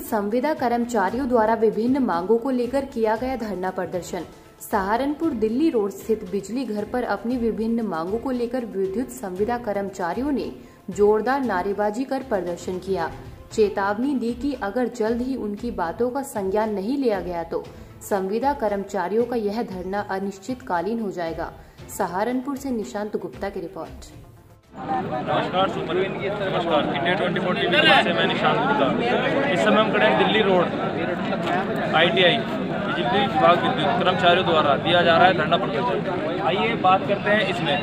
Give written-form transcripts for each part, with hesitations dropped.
संविदा कर्मचारियों द्वारा विभिन्न मांगों को लेकर किया गया धरना प्रदर्शन। सहारनपुर दिल्ली रोड स्थित बिजली घर पर अपनी विभिन्न मांगों को लेकर विद्युत संविदा कर्मचारियों ने जोरदार नारेबाजी कर प्रदर्शन किया। चेतावनी दी कि अगर जल्द ही उनकी बातों का संज्ञान नहीं लिया गया तो संविदा कर्मचारियों का यह धरना अनिश्चितकालीन हो जाएगा। सहारनपुर से निशांत गुप्ता की रिपोर्ट। नमस्कार नमस्कार इंडिया 24 टीवी से मैं निशांत गुप्ता। इस समय हम खड़े हैं दिल्ली रोड ITI बिजली विभाग विद्युत कर्मचारियों द्वारा दिया जा रहा है धरना प्रदर्शन। आइए बात करते हैं इसमें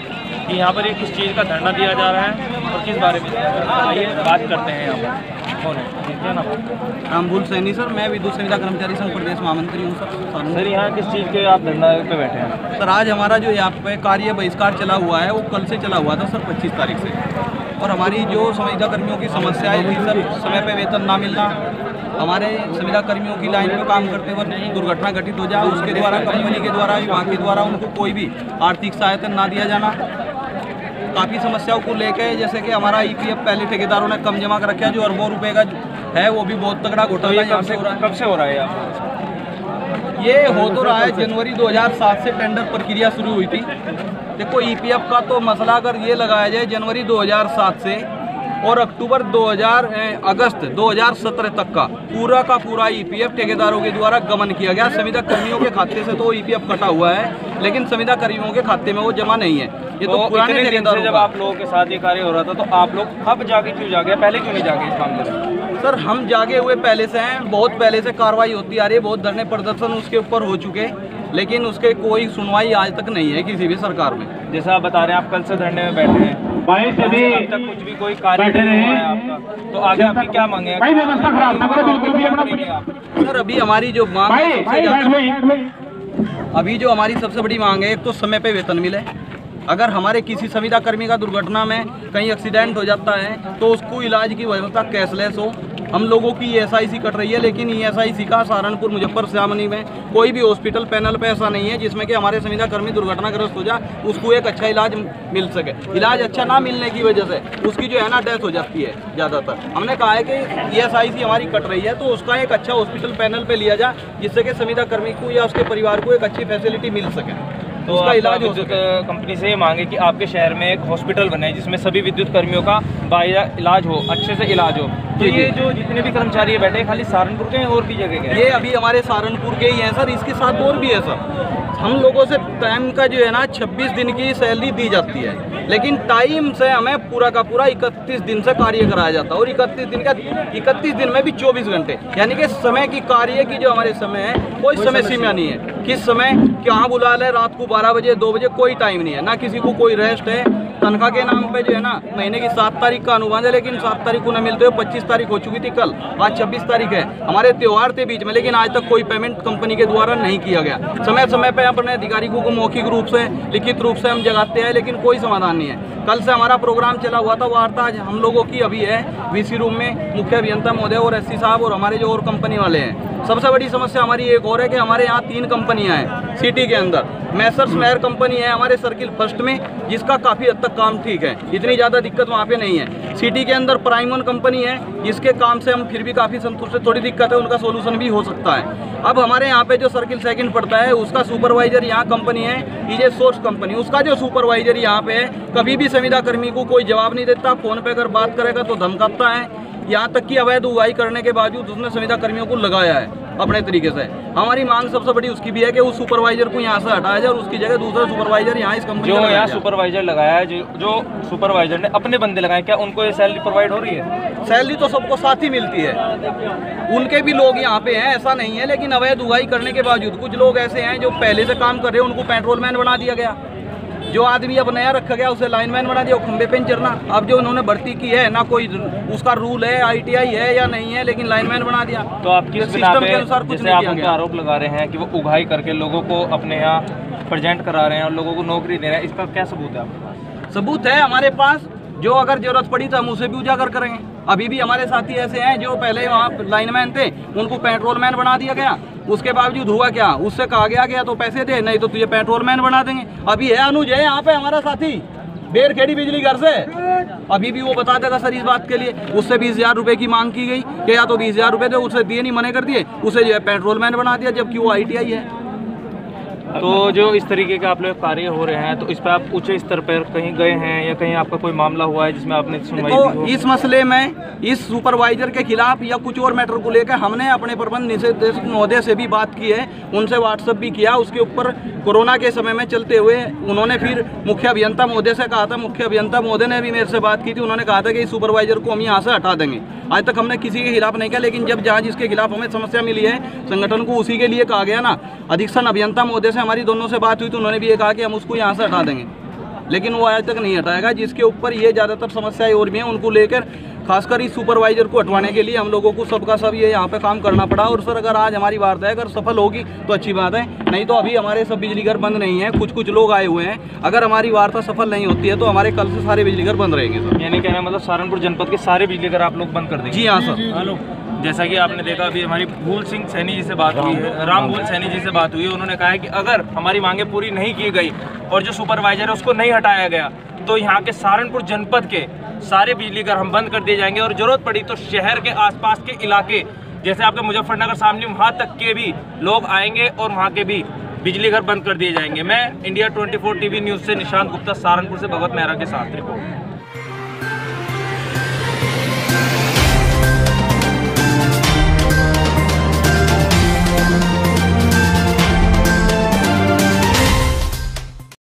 कि यहाँ पर ये किस चीज़ का धरना दिया जा रहा है और किस बारे में दिया जा रहा है। आइए बात करते हैं। यहाँ पर कौन है? क्या नाम? रामबुल सैनी सर, मैं विद्युत संविदा कर्मचारी संघ प्रदेश महामंत्री हूँ सर। यहाँ किस चीज़ के आप धरना पे बैठे हैं? सर आज हमारा जो यहाँ पे कार्य बहिष्कार चला हुआ है वो कल से चला हुआ था सर 25 तारीख से। और हमारी जो संविदा कर्मियों की समस्याएं थी सर, समय पे वेतन ना मिलना, हमारे संविदा कर्मियों की लाइन में काम करते वक्त दुर्घटना घटित हो जाए उसके द्वारा कंपनी के द्वारा विभाग के द्वारा उनको कोई भी आर्थिक सहायता ना दिया जाना, काफ़ी समस्याओं को लेकर जैसे कि हमारा EPF पहले ठेकेदारों ने कम जमा कर रखा है जो अरबों रुपए का है वो भी बहुत तगड़ा घोटाला कब से हो रहा है? ये हो तो रहा है जनवरी 2007 से टेंडर प्रक्रिया शुरू हुई थी। देखो EPF का तो मसला अगर ये लगाया जाए जनवरी 2007 से और अगस्त 2017 तक का पूरा EPF ठेकेदारों के द्वारा गमन किया गया। संविदा कर्मियों के खाते से तो EPF कटा हुआ है लेकिन संविदा कर्मियों के खाते में वो जमा नहीं है। ये तो पुराने ठेकेदारों जब आप लोगों के साथ ये कार्य हो रहा था तो आप लोग अब जाके क्यों जागे, पहले क्यों नहीं जागे इस मामले में? सर हम जागे हुए पहले से हैं, बहुत पहले से कार्रवाई होती आ रही है, बहुत धरने प्रदर्शन उसके ऊपर हो चुके, लेकिन उसके कोई सुनवाई आज तक नहीं है किसी भी सरकार में। जैसा आप बता रहे हैं आप कल से धरने में बैठे हैं, अब तक कुछ भी कोई कार्य नहीं हुआ है आपका, तो आगे आपकी क्या मांगे हैं? सर अभी हमारी जो मांग है सबसे बड़ी मांग है, एक तो समय पे वेतन मिले। अगर हमारे किसी संविदा कर्मी का दुर्घटना में कहीं एक्सीडेंट हो जाता है तो उसको इलाज की व्यवस्था कैशलेस हो। हम लोगों की ESIC कट रही है लेकिन ESIC का सहारनपुर मुजफ्फर श्यामनी में कोई भी हॉस्पिटल पैनल पे ऐसा नहीं है जिसमें कि हमारे संविदा कर्मी दुर्घटनाग्रस्त हो जाए उसको एक अच्छा इलाज मिल सके। इलाज अच्छा ना मिलने की वजह से उसकी जो है ना डेथ हो जाती है ज़्यादातर। हमने कहा है कि ESIC हमारी कट रही है तो उसका एक अच्छा हॉस्पिटल पैनल पे लिया जाए जिससे कि संविदा कर्मी को या उसके परिवार को एक अच्छी फैसिलिटी मिल सके, तो उसका इलाज हो सके। कंपनी से ये मांगे कि आपके शहर में एक हॉस्पिटल बने जिसमें सभी विद्युत कर्मियों का बाया इलाज हो, अच्छे से इलाज हो। तो ये जो जितने भी कर्मचारी बैठे खाली सहारनपुर के हैं और भी जगह के? ये अभी हमारे सहारनपुर के ही हैं सर, इसके साथ और भी है सर। हम लोगों से टाइम का जो है ना 26 दिन की सैलरी दी जाती है लेकिन टाइम से हमें पूरा का पूरा 31 दिन से कार्य कराया जाता है और 31 दिन में भी 24 घंटे, यानी कि समय की कार्य की जो हमारे समय है कोई समय सीमा नहीं है। किस समय कहाँ बुला ले, रात को 12 बजे 2 बजे कोई टाइम नहीं है, ना किसी को कोई रेस्ट है। तनख्वाह के नाम पे जो है ना महीने की 7 तारीख का अनुबंध है लेकिन 7 तारीख को न मिलते हुए 25 तारीख हो चुकी थी कल, आज 26 तारीख है। हमारे त्यौहार थे बीच में लेकिन आज तक कोई पेमेंट कंपनी के द्वारा नहीं किया गया। समय समय पे अपने अधिकारियों को मौखिक रूप से लिखित रूप से हम जगाते हैं लेकिन कोई समाधान नहीं है। कल से हमारा प्रोग्राम चला हुआ था, वार्ता आज हम लोगों की अभी है VC रूम में, मुख्य अभियंता महोदय और SC साहब और हमारे जो और कंपनी वाले हैं। सबसे बड़ी समस्या हमारी एक और है कि हमारे यहाँ 3 कंपनियाँ हैं सिटी के अंदर। मैसर्स मेयर कंपनी है हमारे सर्किल फर्स्ट में जिसका काफ़ी हद तक काम ठीक है, इतनी ज़्यादा दिक्कत वहाँ पे नहीं है। सिटी के अंदर प्राइम वन कंपनी है जिसके काम से हम फिर भी काफ़ी संतुष्ट है, थोड़ी दिक्कत है, उनका सोल्यूशन भी हो सकता है। अब हमारे यहाँ पे जो सर्किल सेकंड पड़ता है उसका सुपरवाइजर यहाँ कंपनी है EJ सोर्स कंपनी, उसका जो सुपरवाइजर यहाँ पे है कभी भी संविदा कर्मी को कोई जवाब नहीं देता, फ़ोन पे अगर बात करेगा तो धमकाता है। यहाँ तक कि अवैध उगाही करने के बावजूद उसने संविदा कर्मियों को लगाया है अपने तरीके से। हमारी मांग सबसे बड़ी उसकी भी है कि उस सुपरवाइजर को यहाँ से हटाया जाए और उसकी जगह दूसरा सुपरवाइजर यहाँ इस कंपनी जो यहाँ सुपरवाइजर लगाया है, जो सुपरवाइजर ने अपने बंदे लगाए, क्या उनको ये सैलरी प्रोवाइड हो रही है? सैलरी तो सबको साथ ही मिलती है, उनके भी लोग यहाँ पे हैं ऐसा नहीं है, लेकिन अवैध उगाही करने के बावजूद कुछ लोग ऐसे हैं जो पहले से काम कर रहे हैं उनको पेट्रोलमैन बना दिया गया। जो आदमी अब नया रखा गया उसे लाइनमैन बना दिया, खंबे पे चढ़ना। अब जो उन्होंने भर्ती की है ना कोई उसका रूल है ITI है या नहीं है, लेकिन लाइनमैन बना दिया। तो आप किस सिस्टम के अनुसार जैसे आप उनका आरोप लगा रहे हैं कि वो उगाही करके लोगों को अपने यहाँ प्रेजेंट करा रहे हैं और लोगों को नौकरी दे रहे हैं, इसका क्या सबूत है आपके पास? सबूत है हमारे पास, जो अगर जरूरत पड़ी तो हम उसे भी उजागर करेंगे। अभी भी हमारे साथी ऐसे हैं जो पहले वहाँ लाइनमैन थे उनको पेट्रोलमैन बना दिया गया, उसके बावजूद हुआ क्या, उससे कहा गया तो पैसे दे नहीं तो तुझे पेट्रोलमैन बना देंगे। अभी है अनुज है यहाँ पे हमारा साथी बेरखेड़ी बिजली घर से, अभी भी वो बता देगा सर इस बात के लिए। उससे 20,000 रुपये की मांग की गई कि या तो 20,000 रुपये दे, उसे दिए नहीं, मने कर दिए, उसे जो है पेट्रोलमैन बना दिया, जबकि वो ITI है। तो जो इस तरीके के आप लोग कार्य हो रहे हैं, तो इस पर आप उच्च स्तर पर कहीं गए हैं या कहीं आपका कोई मामला हुआ है जिसमें आपने सुनवाई दी हो? तो इस मसले में इस सुपरवाइजर के खिलाफ या कुछ और मैटर को लेकर हमने अपने प्रबंध निदेशक महोदय से भी बात की है, उनसे व्हाट्सएप भी किया। उसके ऊपर कोरोना के समय में चलते हुए उन्होंने फिर मुख्य अभियंता महोदय से कहा था, मुख्य अभियंता महोदय ने भी मेरे से बात की थी, उन्होंने कहा था कि इस सुपरवाइजर को हम यहाँ से हटा देंगे। आज तक हमने किसी के खिलाफ नहीं किया, लेकिन जब जहाँ जिसके खिलाफ हमें समस्या मिली है संगठन को, उसी के लिए कहा गया ना। अधीक्षण अभियंता महोदय से हमारी दोनों से बात हुई तो उन्होंने भी ये कहा कि हम उसको यहाँ से हटा देंगे, लेकिन वो आज तक नहीं हटाएगा। जिसके ऊपर ये ज़्यादातर समस्याएं और भी हैं, उनको लेकर खासकर इस सुपरवाइजर को हटवाने के लिए हम लोगों को सबका सब ये यहाँ पे काम करना पड़ा। और सर अगर आज हमारी वार्ता अगर सफल होगी तो अच्छी बात है, नहीं तो अभी हमारे सब बिजली घर बंद नहीं है, कुछ लोग आए हुए हैं। अगर हमारी वार्ता सफल नहीं होती है तो हमारे कल से सारे बिजली घर बंद रहेंगे सर। यानी कहना मतलब सहारनपुर जनपद के सारे बिजली घर आप लोग बंद कर देंगे? जी हाँ सर। हेलो, जैसा कि आपने देखा अभी हमारी भूल सिंह सैनी जी से बात हुई है, राम भूल सैनी जी से बात हुई है। उन्होंने कहा है कि अगर हमारी मांगे पूरी नहीं की गई और जो सुपरवाइजर है उसको नहीं हटाया गया तो यहाँ के सहारनपुर जनपद के सारे बिजली घर हम बंद कर दिए जाएंगे। और जरूरत पड़ी तो शहर के आसपास के इलाके जैसे आपके मुजफ्फरनगर सामने वहाँ तक के भी लोग आएंगे और वहाँ के भी बिजली घर बंद कर दिए जाएंगे। मैं इंडिया 24 टीवी न्यूज़ से निशांत गुप्ता, सहारनपुर से भगवत मेहरा के साथ रिपोर्ट।